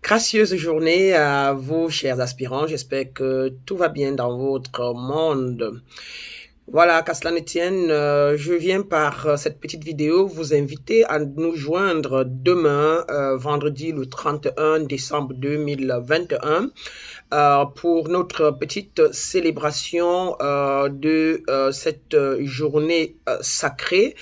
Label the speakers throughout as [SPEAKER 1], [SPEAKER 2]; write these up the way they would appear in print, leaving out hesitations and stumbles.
[SPEAKER 1] Gracieuse journée à vous, chers aspirants. J'espère que tout va bien dans votre monde. Voilà, qu'à cela ne tienne, je viens par cette petite vidéo vous inviter à nous joindre demain, vendredi le 31 décembre 2021, pour notre petite célébration de cette journée sacrée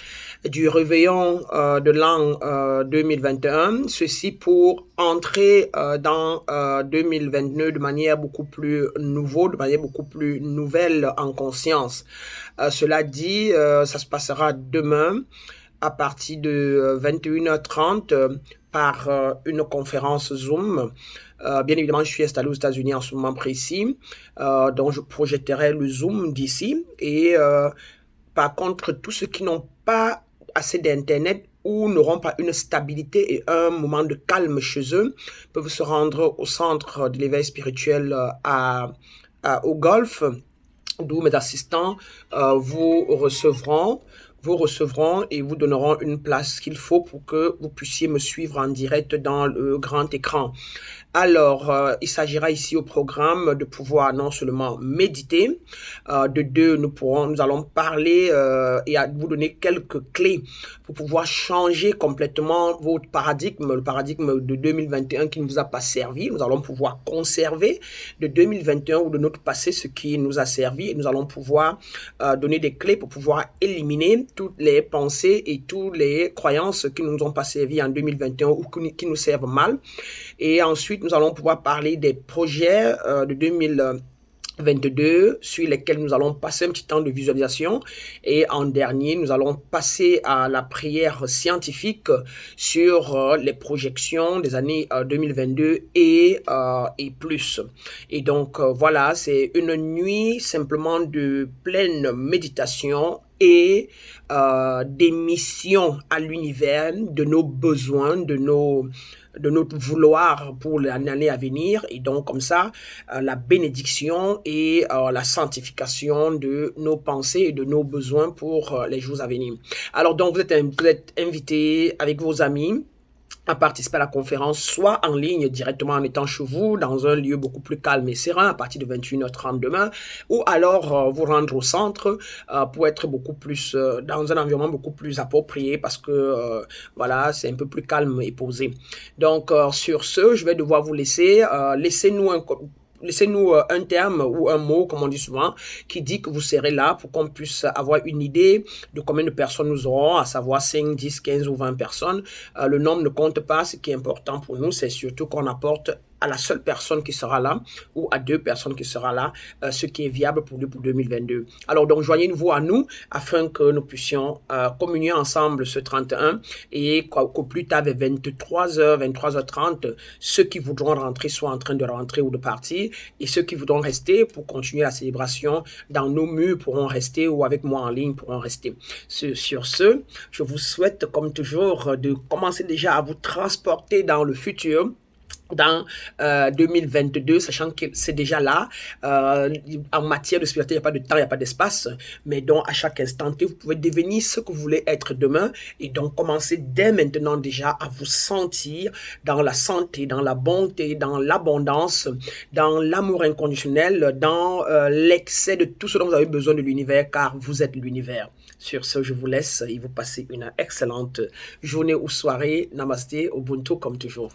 [SPEAKER 1] du réveillon de l'an 2021. Ceci pour entrer dans 2022 de manière beaucoup plus de manière beaucoup plus nouvelle en conscience. Cela dit, ça se passera demain à partir de 21h30 par une conférence Zoom. Bien évidemment, je suis installé aux États-Unis en ce moment précis, donc je projetterai le Zoom d'ici. Et par contre, tous ceux qui n'ont pas assez d'Internet ou n'auront pas une stabilité et un moment de calme chez eux peuvent se rendre au centre de l'éveil spirituel au Golfe, d'où mes assistants vous recevront et vous donneront une place qu'il faut pour que vous puissiez me suivre en direct dans le grand écran. Alors, il s'agira ici au programme de pouvoir non seulement méditer, de deux, nous allons parler et à vous donner quelques clés pour pouvoir changer complètement votre paradigme, le paradigme de 2021 qui ne vous a pas servi. Nous allons pouvoir conserver de 2021 ou de notre passé ce qui nous a servi et nous allons pouvoir donner des clés pour pouvoir éliminer toutes les pensées et toutes les croyances qui ne nous ont pas servi en 2021 ou qui nous servent mal. Et ensuite, nous allons pouvoir parler des projets de 2022 sur lesquels nous allons passer un petit temps de visualisation. Et en dernier, nous allons passer à la prière scientifique sur les projections des années 2022 et plus. Et donc, voilà, c'est une nuit simplement de pleine méditation et d'émission à l'univers de nos besoins, de notre vouloir pour l'année à venir. Et donc, comme ça, la bénédiction et la sanctification de nos pensées et de nos besoins pour les jours à venir. Alors, donc, vous êtes invités avec vos amis à participer à la conférence, soit en ligne directement en étant chez vous, dans un lieu beaucoup plus calme et serein, à partir de 21h30 demain, ou alors vous rendre au centre pour être beaucoup plus dans un environnement beaucoup plus approprié, parce que voilà, c'est un peu plus calme et posé. Donc, sur ce, je vais devoir vous laisser. Laissez-nous un terme ou un mot, comme on dit souvent, qui dit que vous serez là pour qu'on puisse avoir une idée de combien de personnes nous aurons, à savoir 5, 10, 15 ou 20 personnes. Le nombre ne compte pas. Ce qui est important pour nous, c'est surtout qu'on apporte à la seule personne qui sera là ou à deux personnes qui sera là, ce qui est viable pour lui pour 2022. Alors donc, joignez-vous à nous afin que nous puissions communier ensemble ce 31 et qu'au plus tard vers 23h, 23h30, ceux qui voudront rentrer soient en train de rentrer ou de partir et ceux qui voudront rester pour continuer la célébration dans nos murs pourront rester ou avec moi en ligne pourront rester. Sur ce, je vous souhaite comme toujours de commencer déjà à vous transporter dans le futur, dans 2022, sachant que c'est déjà là. En matière de spiritualité, il n'y a pas de temps, il n'y a pas d'espace, mais donc à chaque instant, vous pouvez devenir ce que vous voulez être demain, et donc commencer dès maintenant déjà à vous sentir dans la santé, dans la bonté, dans l'abondance, dans l'amour inconditionnel, dans l'excès de tout ce dont vous avez besoin de l'univers, car vous êtes l'univers. Sur ce, je vous laisse et vous passez une excellente journée ou soirée. Namasté, Ubuntu comme toujours.